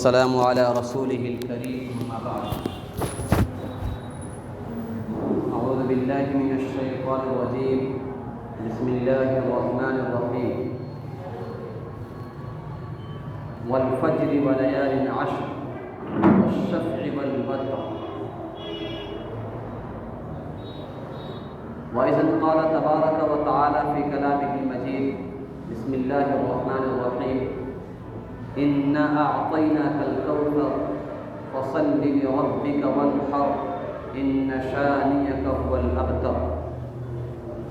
السلام على رسوله الكريم أما بعد أعوذ بالله من الشيطان الرجيم بسم الله الرحمن الرحيم والفجر وليال عشر والشفع والوتر وإذ قال تبارك وتعالى في كلامه المجيد بسم الله الرحمن الرحيم إنا أعطيناك الكوثر فصل لربك وانحر إن شانئك هو الأبتر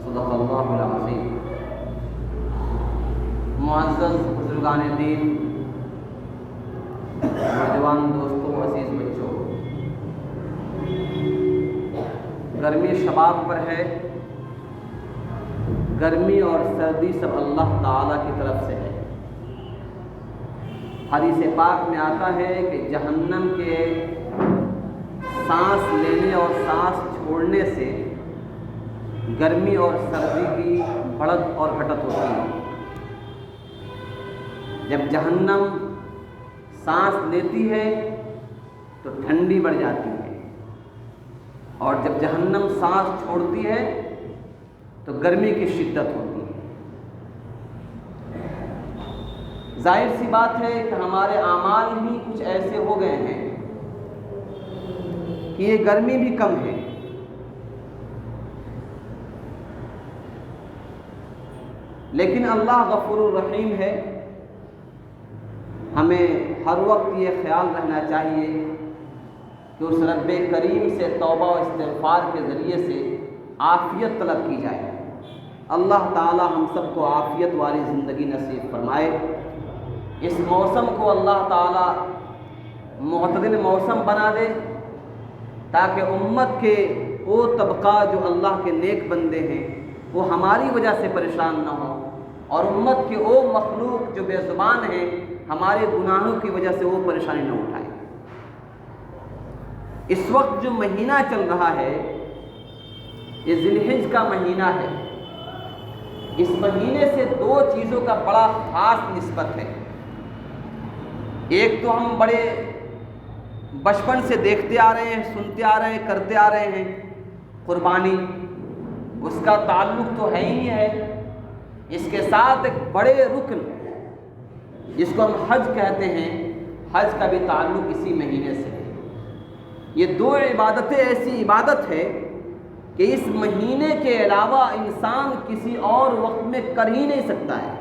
صدق الله العظيم. معزز بزرگان دین، نوجوان دوستوں، عزیز بچوں، گرمی شباب پر ہے. گرمی اور سردی سب اللہ تعالیٰ کی طرف سے ہے. حدیث پاک میں آتا ہے کہ جہنم کے سانس لینے اور سانس چھوڑنے سے گرمی اور سردی کی بڑھت اور گھٹت ہوتی ہے. جب جہنم سانس لیتی ہے تو ٹھنڈی بڑھ جاتی ہے، اور جب جہنم سانس چھوڑتی ہے تو گرمی کی شدت ہوتی ہے. ظاہر سی بات ہے کہ ہمارے اعمال ہی کچھ ایسے ہو گئے ہیں کہ یہ گرمی بھی کم ہے. لیکن اللہ غفور الرحیم ہے. ہمیں ہر وقت یہ خیال رہنا چاہیے کہ اس رب کریم سے توبہ و استغفار کے ذریعے سے عافیت طلب کی جائے. اللہ تعالی ہم سب کو عافیت والی زندگی نصیب فرمائے. اس موسم کو اللہ تعالی معتدل موسم بنا دے تاکہ امت کے وہ طبقہ جو اللہ کے نیک بندے ہیں وہ ہماری وجہ سے پریشان نہ ہوں، اور امت کے وہ مخلوق جو بے زبان ہیں ہمارے گناہوں کی وجہ سے وہ پریشانی نہ اٹھائیں. اس وقت جو مہینہ چل رہا ہے یہ ذی الحج کا مہینہ ہے. اس مہینے سے دو چیزوں کا بڑا خاص نسبت ہے. ایک تو ہم بڑے بچپن سے دیکھتے آ رہے ہیں، سنتے آ رہے ہیں، کرتے آ رہے ہیں، قربانی. اس کا تعلق تو ہے ہی ہے. اس کے ساتھ ایک بڑے رکن جس کو ہم حج کہتے ہیں، حج کا بھی تعلق اسی مہینے سے ہے. یہ دو عبادتیں ایسی عبادت ہے کہ اس مہینے کے علاوہ انسان کسی اور وقت میں کر ہی نہیں سکتا ہے.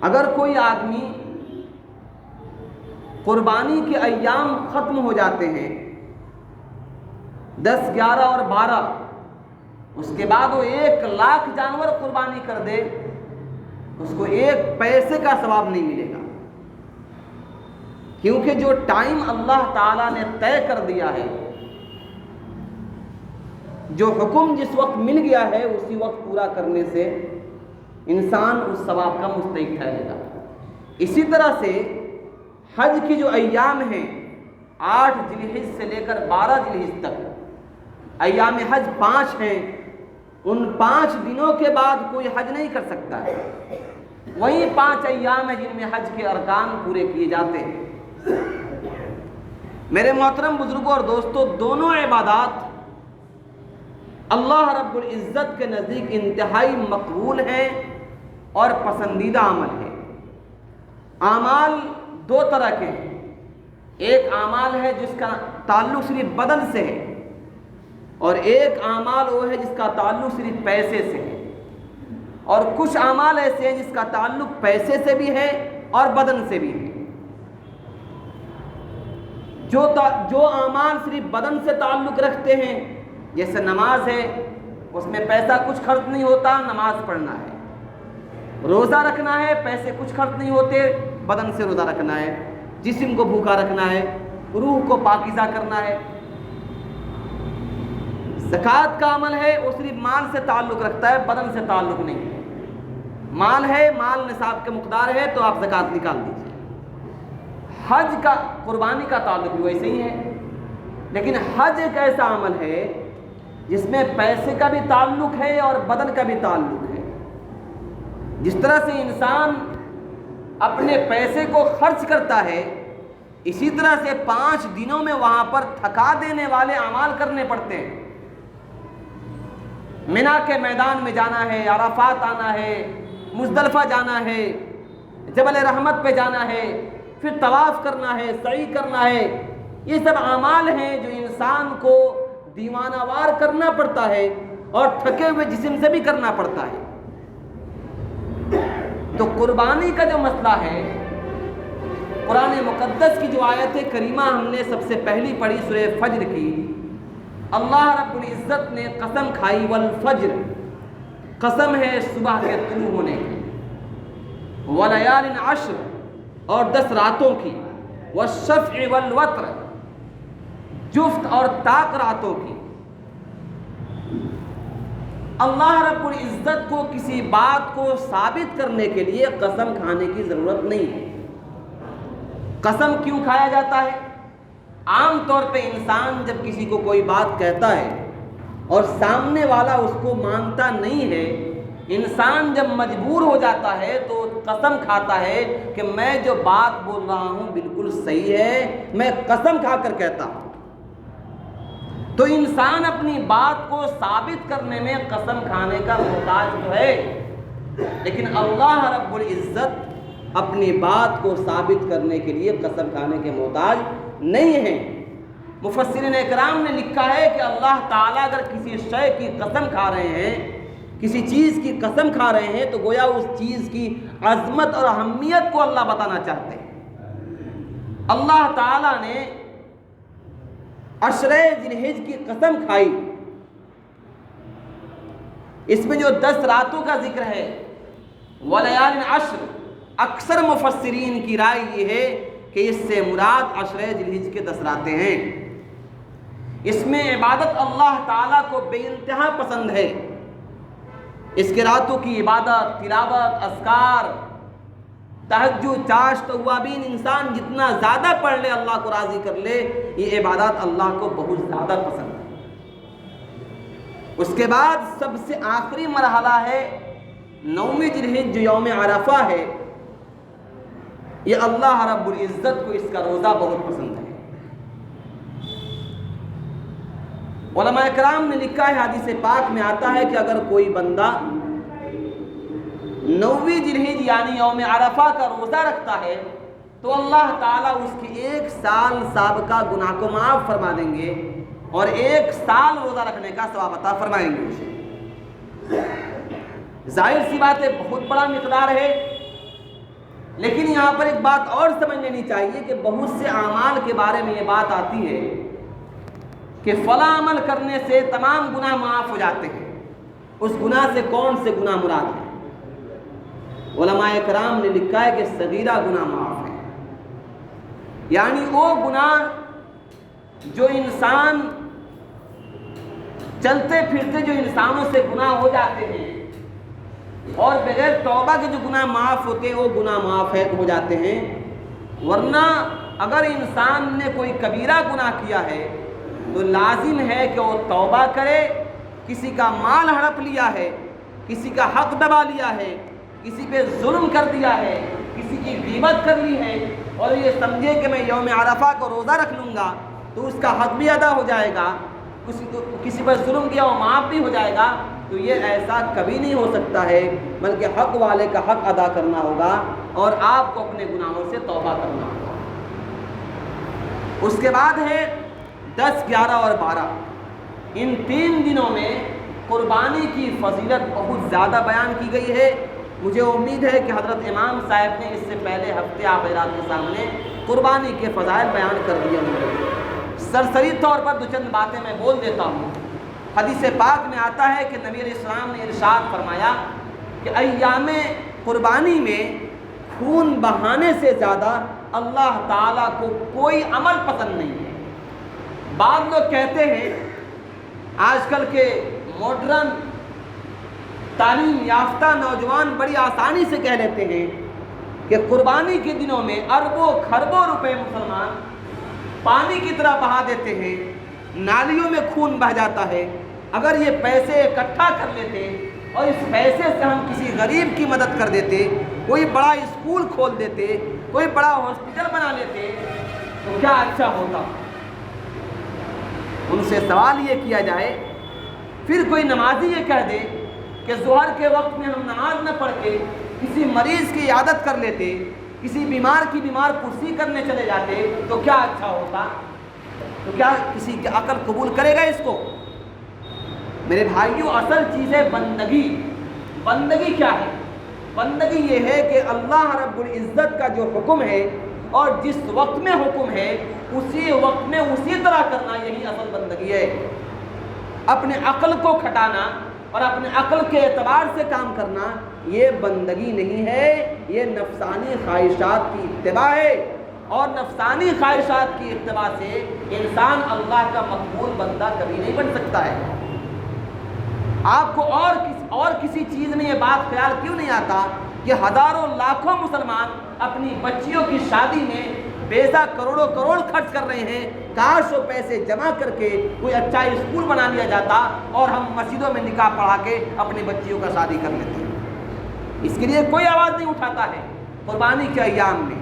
اگر کوئی آدمی قربانی کے ایام ختم ہو جاتے ہیں 10، 11 اور 12، اس کے بعد وہ 1,00,000 جانور قربانی کر دے، اس کو 1 پیسے کا ثواب نہیں ملے گا. کیونکہ جو ٹائم اللہ تعالیٰ نے طے کر دیا ہے، جو حکم جس وقت مل گیا ہے اسی وقت پورا کرنے سے انسان اس ثواب کا مستحق ٹھہرے گا. اسی طرح سے حج کی جو ایام ہیں 8 ذی الحج سے لے کر 12 ذی الحج تک، ایام حج 5 ہیں. ان 5 دنوں کے بعد کوئی حج نہیں کر سکتا ہے. وہی 5 ایام ہیں جن میں حج کے ارکان پورے کیے جاتے ہیں. میرے محترم بزرگوں اور دوستوں، دونوں عبادات اللہ رب العزت کے نزدیک انتہائی مقبول ہیں اور پسندیدہ عمل ہے. اعمال 2 طرح کے ہیں. ایک اعمال ہے جس کا تعلق صرف بدن سے ہے، اور ایک اعمال وہ ہے جس کا تعلق صرف پیسے سے ہے. اور کچھ اعمال ایسے ہیں جس کا تعلق پیسے سے بھی ہے اور بدن سے بھی ہے. جو اعمال صرف بدن سے تعلق رکھتے ہیں، جیسے نماز ہے، اس میں پیسہ کچھ خرچ نہیں ہوتا، نماز پڑھنا ہے. روزہ رکھنا ہے، پیسے کچھ خرچ نہیں ہوتے، بدن سے روزہ رکھنا ہے. جسم کو بھوکا رکھنا ہے، روح کو پاکیزہ کرنا ہے. زکوٰۃ کا عمل ہے، وہ صرف مال سے تعلق رکھتا ہے، بدن سے تعلق نہیں ہے. مال ہے، مال نصاب کے مقدار ہے تو آپ زکوٰۃ نکال دیجیے. حج کا، قربانی کا تعلق بھی ویسے ہی ہے. لیکن حج ایک ایسا عمل ہے جس میں پیسے کا بھی تعلق ہے اور بدن کا بھی تعلق ہے. جس طرح سے انسان اپنے پیسے کو خرچ کرتا ہے، اسی طرح سے 5 دنوں میں وہاں پر تھکا دینے والے اعمال کرنے پڑتے ہیں۔ منا کے میدان میں جانا ہے، عرفات آنا ہے، مزدلفہ جانا ہے، جبل رحمت پہ جانا ہے، پھر طواف کرنا ہے، سعی کرنا ہے۔ یہ سب اعمال ہیں جو انسان کو دیوانہ وار کرنا پڑتا ہے اور تھکے ہوئے جسم سے بھی کرنا پڑتا ہے۔ تو قربانی کا جو مسئلہ ہے، قرآن مقدس کی جو آیت کریمہ ہم نے سب سے پہلی پڑھی سورہ فجر کی، اللہ رب العزت نے قسم کھائی، والفجر، قسم ہے صبح کے طلوع ہونے کی، ولیال عشر، اور 10 راتوں کی، والشفع والوتر، جفت اور طاق راتوں کی۔ اللہ رب العزت کو کسی بات کو ثابت کرنے کے لیے قسم کھانے کی ضرورت نہیں ہے۔ قسم کیوں کھایا جاتا ہے؟ عام طور پہ انسان جب کسی کو کوئی بات کہتا ہے اور سامنے والا اس کو مانتا نہیں ہے، انسان جب مجبور ہو جاتا ہے تو قسم کھاتا ہے کہ میں جو بات بول رہا ہوں بالکل صحیح ہے، میں قسم کھا کر کہتا ہوں۔ تو انسان اپنی بات کو ثابت کرنے میں قسم کھانے کا محتاج تو ہے، لیکن اللہ رب العزت اپنی بات کو ثابت کرنے کے لیے قسم کھانے کے محتاج نہیں ہیں۔ مفسرین اکرام نے لکھا ہے کہ اللہ تعالیٰ اگر کسی شے کی قسم کھا رہے ہیں، کسی چیز کی قسم کھا رہے ہیں، تو گویا اس چیز کی عظمت اور اہمیت کو اللہ بتانا چاہتے ہیں۔ اللہ تعالیٰ نے عشرہ ذی الحجہ کی قسم کھائی، اس میں جو 10 راتوں کا ذکر ہے، ولیال عشر، اکثر مفسرین کی رائے یہ ہے کہ اس سے مراد عشرہ ذی الحجہ کے 10 راتیں ہیں۔ اس میں عبادت اللہ تعالیٰ کو بے انتہا پسند ہے۔ اس کے راتوں کی عبادت، تلاوت، اذکار، تہجد، چاشت، توابین، انسان جتنا زیادہ پڑھ لے اللہ کو راضی کر لے، یہ عبادات اللہ کو بہت زیادہ پسند ہے۔ اس کے بعد سب سے آخری مرحلہ ہے 9ویں ذی الحجہ، جو یوم عرفہ ہے۔ یہ اللہ رب العزت کو اس کا روزہ بہت پسند ہے۔ علماء کرام نے لکھا ہے، حدیث پاک میں آتا ہے کہ اگر کوئی بندہ 9ویں ذی الحجہ یعنی یوم عرفہ کا روزہ رکھتا ہے تو اللہ تعالیٰ اس کے 1 سال سابقہ گناہ کو معاف فرما دیں گے اور 1 سال روزہ رکھنے کا ثواب عطا فرمائیں گے اسے۔ ظاہر سی بات ہے، بہت بڑا مقدار ہے، لیکن یہاں پر ایک بات اور سمجھ لینی چاہیے کہ بہت سے اعمال کے بارے میں یہ بات آتی ہے کہ فلاں عمل کرنے سے تمام گناہ معاف ہو جاتے ہیں۔ اس گناہ سے کون سے گناہ مراد ہیں؟ علماء کرام نے لکھا ہے کہ صغیرہ گناہ معاف ہے، یعنی وہ گناہ جو انسان چلتے پھرتے جو انسانوں سے گناہ ہو جاتے ہیں اور بغیر توبہ کے جو گناہ معاف ہوتے ہیں وہ گناہ معاف ہو جاتے ہیں۔ ورنہ اگر انسان نے کوئی کبیرہ گناہ کیا ہے تو لازم ہے کہ وہ توبہ کرے۔ کسی کا مال ہڑپ لیا ہے، کسی کا حق دبا لیا ہے، کسی پہ ظلم کر دیا ہے، کسی کی غیبت کر لی ہے اور یہ سمجھے کہ میں یوم عرفہ کو روزہ رکھ لوں گا تو اس کا حق بھی ادا ہو جائے گا، کسی پر ظلم کیا وہ معاف بھی ہو جائے گا، تو یہ ایسا کبھی نہیں ہو سکتا ہے، بلکہ حق والے کا حق ادا کرنا ہوگا اور آپ کو اپنے گناہوں سے توبہ کرنا ہوگا۔ اس کے بعد ہے 10، 11 اور 12۔ ان 3 دنوں میں قربانی کی فضیلت بہت زیادہ بیان کی گئی ہے۔ مجھے امید ہے کہ حضرت امام صاحب نے اس سے پہلے ہفتے آپ حضرات کے سامنے قربانی کے فضائل بیان کر دیے ہوں گے۔ سرسری طور پر 2 چند باتیں میں بول دیتا ہوں۔ حدیث پاک میں آتا ہے کہ نبی علیہ السلام نے ارشاد فرمایا کہ ایام قربانی میں خون بہانے سے زیادہ اللہ تعالیٰ کو کوئی عمل پسند نہیں ہے۔ بعض لوگ کہتے ہیں، آج کل کے ماڈرن تعلیم یافتہ نوجوان بڑی آسانی سے کہہ لیتے ہیں کہ قربانی کے دنوں میں اربوں کھربوں روپے مسلمان پانی کی طرح بہا دیتے ہیں، نالیوں میں خون بہہ جاتا ہے۔ اگر یہ پیسے اکٹھا کر لیتے اور اس پیسے سے ہم کسی غریب کی مدد کر دیتے کوئی بڑا اسکول کھول دیتے، کوئی بڑا ہاسپٹل بنا لیتے تو کیا اچھا ہوتا۔ ان سے سوال یہ کیا جائے، پھر کوئی نمازی یہ کہہ دے کہ ظہر کے وقت میں ہم نماز نہ پڑھ کے کسی مریض کی عیادت کر لیتے، کسی بیمار کی بیمار پرسی کرنے چلے جاتے تو کیا اچھا ہوتا؟ تو کیا کسی کی عقل قبول کرے گا اس کو؟ میرے بھائیوں، اصل چیز ہے بندگی۔ بندگی کیا ہے؟ بندگی یہ ہے کہ اللہ رب العزت کا جو حکم ہے اور جس وقت میں حکم ہے اسی وقت میں اسی طرح کرنا، یہی اصل بندگی ہے۔ اپنے عقل کو کھٹانا اور اپنے عقل کے اعتبار سے کام کرنا یہ بندگی نہیں ہے، یہ نفسانی خواہشات کی اتباع ہے، اور نفسانی خواہشات کی اتباع سے انسان اللہ کا مقبول بندہ کبھی نہیں بن سکتا ہے۔ آپ کو اور کسی چیز میں یہ بات خیال کیوں نہیں آتا کہ ہزاروں لاکھوں مسلمان اپنی بچیوں کی شادی میں بیزا کروڑوں کروڑ خرچ کر رہے ہیں؟ کاش وہ پیسے جمع کر کے کوئی اچھا اسکول بنا لیا جاتا اور ہم مسجدوں میں نکاح پڑھا کے اپنی بچیوں کا شادی کر لیتے۔ اس کے لیے کوئی آواز نہیں اٹھاتا ہے۔ قربانی کے ایام میں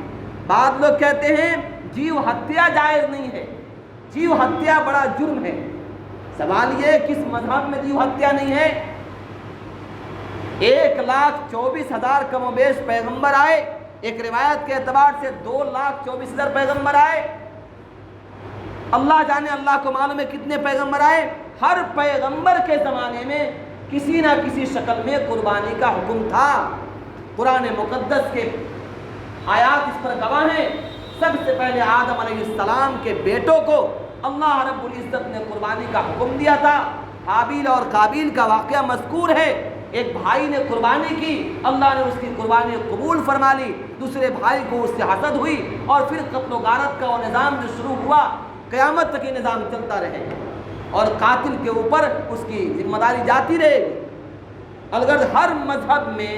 بعض لوگ کہتے ہیں جیو ہتیا جائز نہیں ہے، جیو ہتیا بڑا جرم ہے۔ سوال یہ کس مذہب میں جیو ہتیا نہیں ہے؟ 1,24,000 کم و بیش پیغمبر آئے، ایک روایت کے اعتبار سے 2,24,000 پیغمبر آئے۔ اللہ جانے، اللہ کو معلوم ہے کتنے پیغمبر آئے۔ ہر پیغمبر کے زمانے میں کسی نہ کسی شکل میں قربانی کا حکم تھا۔ قرآن مقدس کے آیات اس پر گواہ ہیں۔ سب سے پہلے آدم علیہ السلام کے بیٹوں کو اللہ رب العزت نے قربانی کا حکم دیا تھا۔ حابیل اور قابیل کا واقعہ مذکور ہے۔ ایک بھائی نے قربانی کی، اللہ نے اس کی قربانی قبول فرما لی، دوسرے بھائی کو اس سے حسد ہوئی، اور پھر قتل و غارت کا وہ نظام جو شروع ہوا، قیامت تک یہ نظام چلتا رہے اور قاتل کے اوپر اس کی ذمہ داری جاتی رہے گی۔ اگر ہر مذہب میں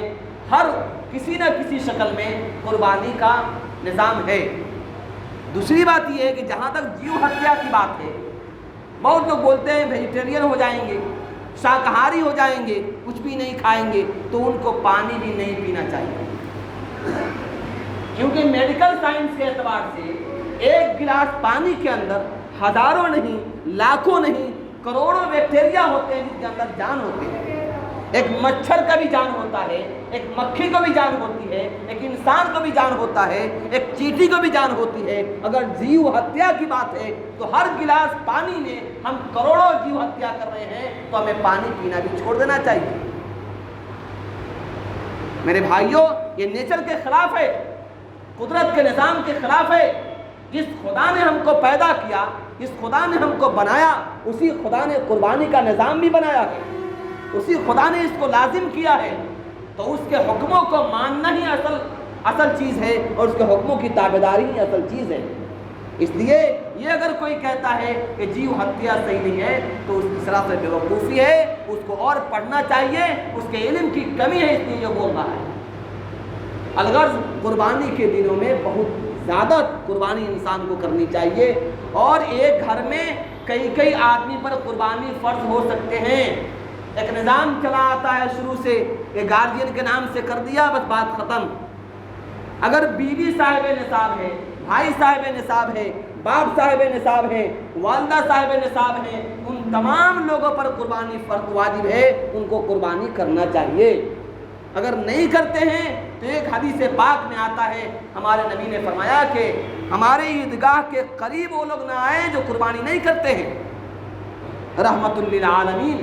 ہر کسی نہ کسی شکل میں قربانی کا نظام ہے۔ دوسری بات یہ ہے کہ جہاں تک جیو ہتیا کی بات ہے، بہت لوگ بولتے ہیں ویجیٹیرین ہو جائیں گے، شاکاہاری ہو جائیں گے، کچھ بھی نہیں کھائیں گے، تو ان کو پانی بھی نہیں پینا چاہیے، کیونکہ میڈیکل سائنس کے اعتبار سے ایک گلاس پانی کے اندر ہزاروں نہیں، لاکھوں نہیں، کروڑوں بیکٹیریا ہوتے ہیں جس کے اندر جان ہوتے ہیں۔ ایک مچھر کا بھی جان ہوتا ہے، ایک مکھی کو بھی جان ہوتی ہے، ایک انسان کو بھی جان ہوتا ہے، ایک چیٹی کو بھی جان ہوتی ہے۔ اگر جیو ہتیا کی بات ہے تو ہر گلاس پانی میں ہم کروڑوں جیو ہتیا کر رہے ہیں، تو ہمیں پانی پینا بھی چھوڑ دینا چاہیے۔ میرے بھائیوں، یہ نیچر کے خلاف ہے، قدرت کے نظام کے خلاف ہے۔ جس خدا نے ہم کو پیدا کیا، جس خدا نے ہم کو بنایا، اسی خدا نے قربانی کا نظام بھی بنایا ہے، اسی خدا نے اس کو لازم کیا ہے، تو اس کے حکموں کو ماننا ہی اصل چیز ہے، اور اس کے حکموں کی تابعداری ہی اصل چیز ہے۔ اس لیے یہ اگر کوئی کہتا ہے کہ جیو ہتیا صحیح نہیں ہے تو اس کی سراسر بے وقوفی ہے، اس کو اور پڑھنا چاہیے، اس کے علم کی کمی ہے، اس لیے یہ بول رہا ہے۔ الغرض قربانی کے دنوں میں بہت زیادہ قربانی انسان کو کرنی چاہیے، اور ایک گھر میں کئی آدمی پر قربانی فرض ہو سکتے ہیں۔ ایک نظام چلا آتا ہے شروع سے کہ گارجین کے نام سے کر دیا، بس بات ختم۔ اگر بیوی صاحب نصاب ہے، بھائی صاحب نصاب ہے، باپ صاحب نصاب ہے، والدہ صاحب نصاب ہے، ان تمام لوگوں پر قربانی فرض واجب ہے، ان کو قربانی کرنا چاہیے۔ اگر نہیں کرتے ہیں تو ایک حدیث پاک میں آتا ہے، ہمارے نبی نے فرمایا کہ ہمارے عیدگاہ کے قریب وہ لوگ نہ آئیں جو قربانی نہیں کرتے ہیں۔ رحمت للعالمین،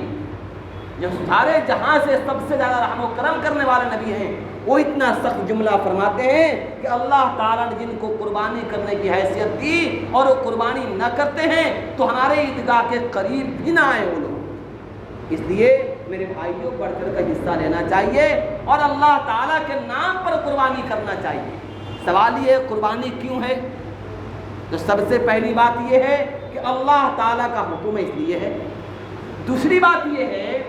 جو سارے جہاں سے سب سے زیادہ رحم و کرم کرنے والے نبی ہیں، وہ اتنا سخت جملہ فرماتے ہیں کہ اللہ تعالیٰ نے جن کو قربانی کرنے کی حیثیت دی اور وہ قربانی نہ کرتے ہیں تو ہمارے عیدگاہ کے قریب بھی نہ آئے وہ لوگ۔ اس لیے میرے بھائیوں بڑھ چڑھ کر حصہ لینا چاہیے اور اللہ تعالیٰ کے نام پر قربانی کرنا چاہیے۔ سوال یہ قربانی کیوں ہے؟ تو سب سے پہلی بات یہ ہے کہ اللہ تعالیٰ کا حکم اس لیے ہے۔ دوسری بات یہ ہے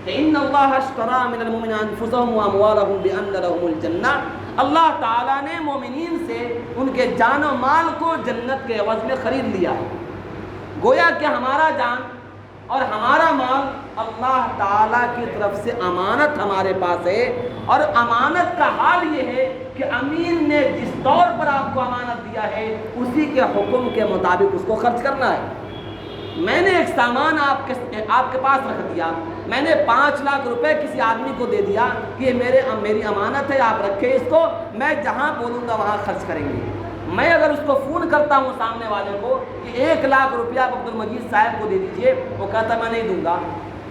کہ ان اللہ اشتری من المؤمنین انفسهم واموالهم بان لهم الجنہ، اللہ تعالیٰ نے مومنین سے ان کے جان و مال کو جنت کے عوض میں خرید لیا ہے۔ گویا کہ ہمارا جان اور ہمارا مال اللہ تعالیٰ کی طرف سے امانت ہمارے پاس ہے، اور امانت کا حال یہ ہے کہ امین نے جس طور پر آپ کو امانت دیا ہے اسی کے حکم کے مطابق اس کو خرچ کرنا ہے۔ میں نے ایک سامان آپ کے پاس رکھ دیا، میں نے 5 لاکھ روپے کسی آدمی کو دے دیا کہ یہ میری امانت ہے، آپ رکھیں اس کو، میں جہاں بولوں گا وہاں خرچ کریں گے۔ میں اگر اس کو فون کرتا ہوں سامنے والے کو کہ 1 لاکھ روپیہ آپ عبدالمجید صاحب کو دے دیجئے، وہ کہتا میں نہیں دوں گا،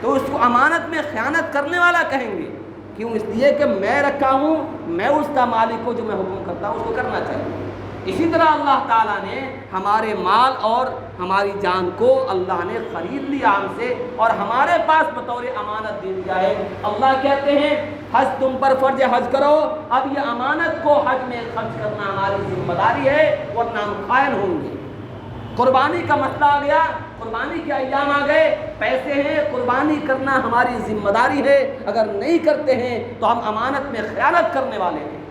تو اس کو امانت میں خیانت کرنے والا کہیں گے۔ کیوں؟ اس لیے کہ میں رکھا ہوں، میں اس کا مالک کو جو میں حکم کرتا ہوں اس کو کرنا چاہیے۔ اسی طرح اللہ تعالیٰ نے ہمارے مال اور ہماری جان کو اللہ نے خرید لیا ہم سے اور ہمارے پاس بطور امانت دے دیا ہے۔ اللہ کہتے ہیں حج تم پر فرض حج کرو، اب یہ امانت کو حج میں خرچ کرنا ہماری ذمہ داری ہے ورنہ ہم خائن ہوں گے۔ قربانی کا مسئلہ آ گیا، قربانی کے ایام آ گئے، پیسے ہیں، قربانی کرنا ہماری ذمہ داری ہے، اگر نہیں کرتے ہیں تو ہم امانت میں خیانت کرنے والے ہیں۔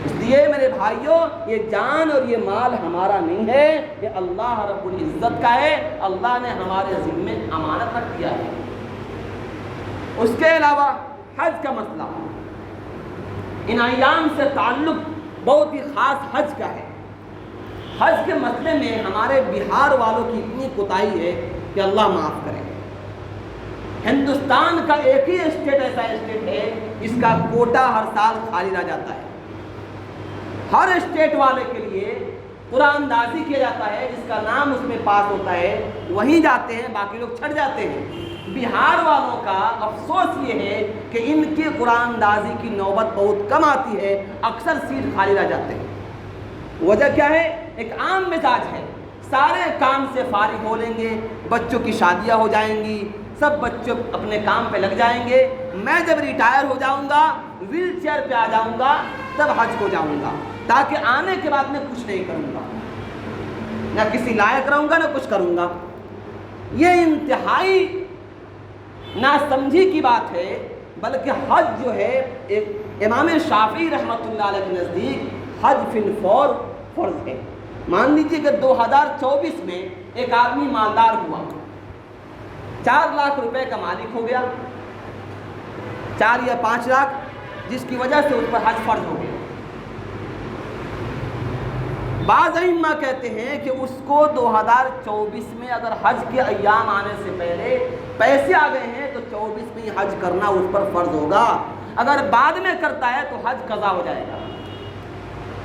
اس لیے میرے بھائیوں، یہ جان اور یہ مال ہمارا نہیں ہے، یہ اللہ رب العزت کا ہے، اللہ نے ہمارے ذمے امانت رکھ دیا ہے۔ اس کے علاوہ حج کا مسئلہ، ان ایام سے تعلق بہت ہی خاص حج کا ہے۔ حج کے مسئلے میں ہمارے بہار والوں کی اتنی کوتاہی ہے کہ اللہ معاف کرے۔ ہندوستان کا ایک ہی اسٹیٹ ایسا اسٹیٹ ہے جس کا کوٹا ہر سال خالی رہ جاتا ہے۔ ہر اسٹیٹ والے کے لیے قرآن اندازی کیا جاتا ہے، جس کا نام اس میں پاس ہوتا ہے وہیں جاتے ہیں، باقی لوگ چھٹ جاتے ہیں۔ بہار والوں کا افسوس یہ ہے کہ ان کی قرآن اندازی کی نوبت بہت کم آتی ہے، اکثر سیٹ خالی رہ جاتے ہیں۔ وجہ کیا ہے؟ ایک عام مزاج ہے، سارے کام سے فارغ ہو لیں گے، بچوں کی شادیاں ہو جائیں گی، سب بچے اپنے کام پہ لگ جائیں گے، میں جب ریٹائر ہو جاؤں گا، ویل چیئر پہ آ جاؤں گا، تب حج کو جاؤں گا، تاکہ آنے کے بعد میں کچھ نہیں کروں گا، نہ کسی لائق رہوں گا نہ کچھ کروں گا۔ یہ انتہائی ناسمجھی کی بات ہے، بلکہ حج جو ہے ایک امام شافعی رحمۃ اللہ علیہ کے نزدیک حج فی الفور فرض ہے۔ مان لیجیے کہ 2024 میں ایک آدمی مالدار ہوا، 4 لاکھ روپے کا مالک ہو گیا، 4 یا 5 لاکھ، جس کی وجہ سے اس پر حج فرض ہو گیا۔ بعض ائمہ کہتے ہیں کہ اس کو 2024 میں اگر حج کے ایام آنے سے پہلے پیسے آ گئے ہیں تو 24 میں حج کرنا اس پر فرض ہوگا، اگر بعد میں کرتا ہے تو حج قضا ہو جائے گا۔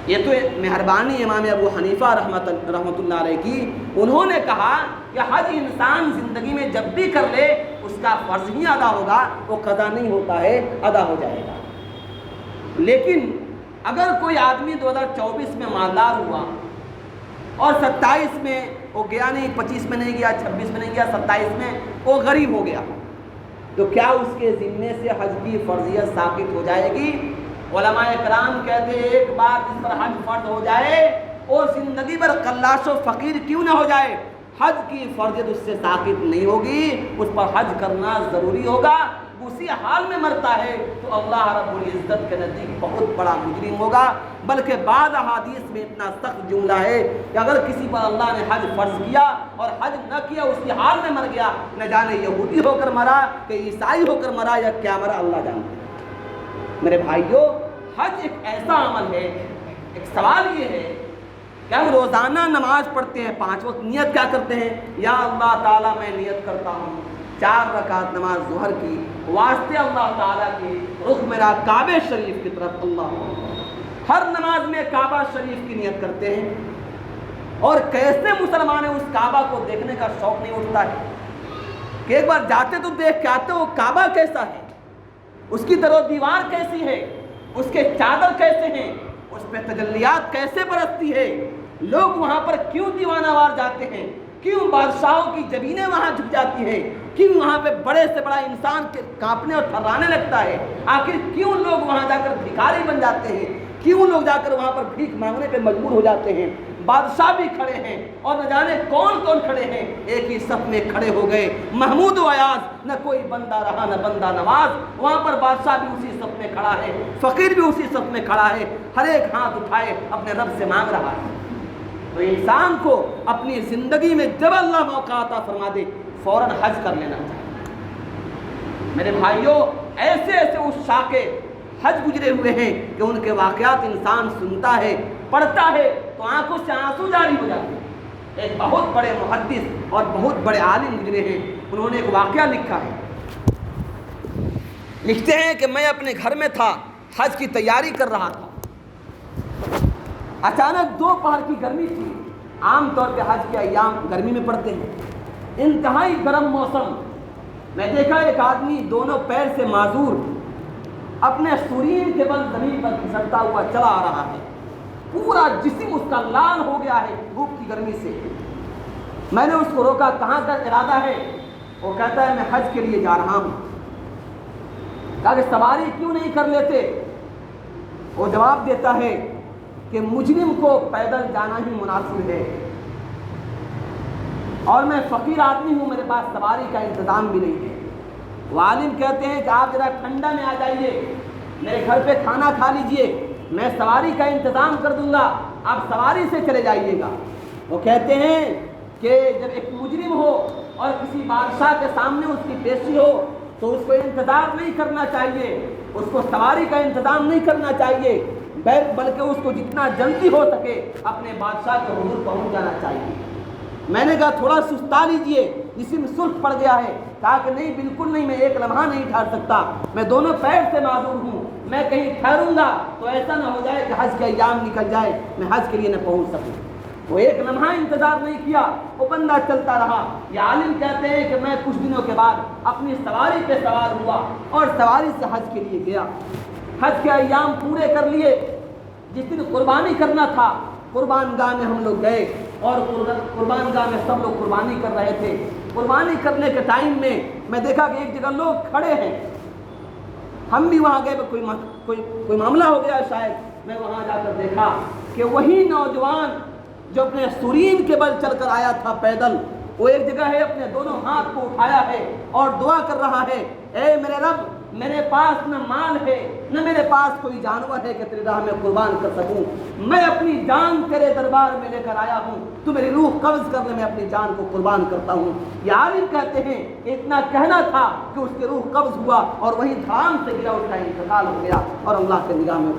یہ تو مہربانی امام ابو حنیفہ رحمۃ اللہ علیہ کی، انہوں نے کہا کہ حج انسان زندگی میں جب بھی کر لے اس کا فرض ہی ادا ہوگا، وہ قضا نہیں ہوتا ہے، ادا ہو جائے گا۔ لیکن اگر کوئی آدمی 2024 میں مالدار ہوا اور 27 میں وہ گیا نہیں، 25 میں نہیں گیا، 26 میں نہیں گیا، 27 میں وہ غریب ہو گیا، تو کیا اس کے ذمے سے حج کی فرضیت ثابت ہو جائے گی؟ علماء کرام کہتے ہیں ایک بار جس پر حج فرض ہو جائے اور زندگی بھر قلاش و فقیر کیوں نہ ہو جائے، حج کی فرضیت اس سے ثابت نہیں ہوگی، اس پر حج کرنا ضروری ہوگا۔ اسی حال میں مرتا ہے تو اللہ رب العزت کے نزدیک بہت بڑا مجرم ہوگا۔ بلکہ بعض احادیث میں اتنا سخت جملہ ہے کہ اگر کسی پر اللہ نے حج فرض کیا اور حج نہ کیا، اسی حال میں مر گیا، نہ جانے یہودی ہو کر مرا کہ عیسائی ہو کر مرا یا کیا مرا، اللہ جانتا ہے۔ میرے بھائیوں، حج ایک ایسا عمل ہے، ایک سوال یہ ہے کہ ہم روزانہ نماز پڑھتے ہیں، 5 وقت نیت کیا کرتے ہیں؟ یا اللہ تعالیٰ میں نیت کرتا ہوں 4 رکعت نماز ظہر کی، واسطے اللہ تعالیٰ کے رخ میرا کعبہ شریف کی طرف، اللہ، ہر نماز میں کعبہ شریف کی نیت کرتے ہیں۔ اور کیسے مسلمان اس کعبہ کو دیکھنے کا شوق نہیں اٹھتا ہے کہ ایک بار جاتے تو دیکھ کے آتے وہ کعبہ کیسا ہے، اس کی در و دیوار کیسی ہے، اس کے چادر کیسے ہیں، اس پہ تجلیات کیسے برستی ہے، لوگ وہاں پر کیوں دیوانہ وار جاتے ہیں، کیوں بادشاہوں کی جبینیں وہاں جھک جاتی ہیں، کیوں وہاں پہ بڑے سے بڑا انسان کے کانپنے اور تھرانے لگتا ہے، آخر کیوں لوگ وہاں جا کر بھکاری بن جاتے ہیں، کیوں لوگ جا کر وہاں پر بھیک مانگنے پہ مجبور ہو جاتے ہیں۔ بادشاہ بھی کھڑے ہیں اور نہ جانے کون کون کھڑے ہیں، ایک ہی صف میں کھڑے ہو گئے، محمود و ایاز، نہ کوئی بندہ رہا نہ بندہ نواز، وہاں پر بادشاہ بھی اسی صف میں کھڑا ہے، فقیر بھی اسی صف میں کھڑا ہے، ہر ایک ہاتھ اٹھائے اپنے رب سے مانگ رہا ہے۔ تو انسان کو اپنی زندگی میں جب اللہ موقع عطا فرما دے، فوراً حج کر لینا چاہیے۔ میرے بھائیوں، ایسے ایسے اس شاقے حج گزرے ہوئے ہیں کہ ان کے واقعات انسان سنتا ہے، پڑھتا ہے تو آنکھوں سے آنسو جاری ہو جاتے ہیں۔ ایک بہت بڑے محدث اور بہت بڑے عالم گزرے ہیں، انہوں نے ایک واقعہ لکھا ہے۔ لکھتے ہیں کہ میں اپنے گھر میں تھا، حج کی تیاری کر رہا تھا، اچانک دوپہر کی گرمی تھی۔ عام طور پہ حج کے ایام گرمی میں پڑتے ہیں، انتہائی گرم موسم۔ میں دیکھا ایک آدمی دونوں پیر سے معذور اپنے سورین کے بل زمین پر پھسلتا ہوا چلا آ رہا ہے، پورا جسم اس کا لال ہو گیا ہے دھوپ کی گرمی سے۔ میں نے اس کو روکا، کہاں کا ارادہ ہے؟ وہ کہتا ہے میں حج کے لیے جا رہا ہوں۔ کہا کہ سواری کیوں نہیں کر لیتے؟ وہ جواب دیتا ہے کہ مجرم کو پیدل جانا ہی مناسب ہے، اور میں فقیر آدمی ہوں، میرے پاس سواری کا انتظام بھی نہیں ہے۔ وہ عالم کہتے ہیں کہ آپ ذرا ٹھنڈا میں آ جائیے، میرے گھر پہ کھانا کھا لیجئے، میں سواری کا انتظام کر دوں گا، آپ سواری سے چلے جائیے گا۔ وہ کہتے ہیں کہ جب ایک مجرم ہو اور کسی بادشاہ کے سامنے اس کی پیشی ہو تو اس کو انتظار نہیں کرنا چاہیے، اس کو سواری کا انتظام نہیں کرنا چاہیے، بلکہ اس کو جتنا جلدی ہو سکے اپنے بادشاہ کے حضور پہنچ جانا چاہیے۔ میں نے کہا تھوڑا سستا لیجئے، جسم سست پڑ گیا ہے۔ کہا کہ نہیں، بالکل نہیں، میں ایک لمحہ نہیں ٹھہر سکتا، میں دونوں پیر سے معذور ہوں، میں کہیں ٹھہروں گا تو ایسا نہ ہو جائے کہ حج کے ایام نکل جائے، میں حج کے لیے نہ پہنچ سکوں۔ وہ ایک لمحہ انتظار نہیں کیا، وہ بندہ چلتا رہا۔ یہ عالم کہتے ہیں کہ میں کچھ دنوں کے بعد اپنی سواری پہ سوار ہوا اور سواری سے حج کے لیے گیا۔ حج کے ایام پورے کر لیے، جس دن قربانی کرنا تھا قربان گاہ میں ہم لوگ گئے، اور قربان گاہ میں سب لوگ قربانی کر رہے تھے۔ قربانی کرنے کے ٹائم میں میں دیکھا کہ ایک جگہ لوگ کھڑے ہیں، ہم بھی وہاں گئے، کوئی معاملہ ہو گیا شاید۔ میں وہاں جا کر دیکھا کہ وہی نوجوان جو اپنے سورین کے بل چل کر آیا تھا پیدل، وہ ایک جگہ ہے، اپنے دونوں ہاتھ کو اٹھایا ہے اور دعا کر رہا ہے، اے میرے رب، میرے پاس نہ مال ہے نہ میرے پاس کوئی جانور ہے کہ تیری راہ میں قربان کر سکوں، میں اپنی جان تیرے دربار میں لے کر آیا ہوں، تو میری روح قبض کرنے میں اپنی جان کو قربان کرتا ہوں۔ یہ عالم کہتے ہیں کہ اتنا کہنا تھا کہ اس کی روح قبض ہوا اور وہیں دھڑام سے گرا، اس کا انتقال ہو گیا اور اللہ کے نگاہ میں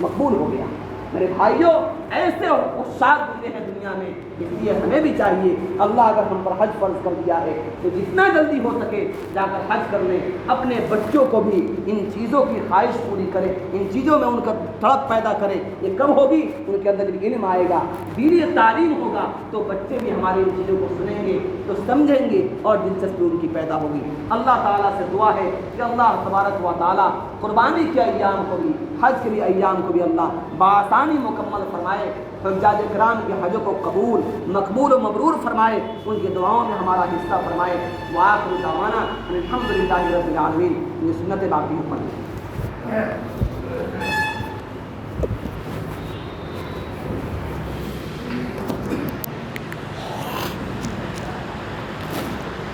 مقبول ہو گیا۔ میرے بھائیوں، ایسے عشاق گزرے ہیں دنیا میں، اس لیے ہمیں بھی چاہیے، اللہ اگر ہم پر حج فرض کر دیا ہے تو جتنا جلدی ہو سکے جا کر حج کر لیں۔ اپنے بچوں کو بھی ان چیزوں کی خواہش پوری کریں، ان چیزوں میں ان کا تڑپ پیدا کریں۔ یہ کب ہوگی؟ ان کے اندر علم آئے گا، دینی تعلیم ہوگا تو بچے بھی ہماری ان چیزوں کو سنیں گے تو سمجھیں گے اور دلچسپی ان کی پیدا ہوگی۔ اللہ تعالیٰ سے دعا ہے کہ اللہ تبارک و تعالیٰ قربانی کے ایام کو بھی، حج کے بھی ایام کو بھی اللہ بآسانی مکمل فرمائے، حجاج کرام کے حجوں کو قبول، مقبول و مبرور فرمائے، ان کی دعاؤں میں ہمارا حصہ فرمائے۔ وآخر دعوانا الحمدللہ رب العالمین۔ یہ سنت باقی پر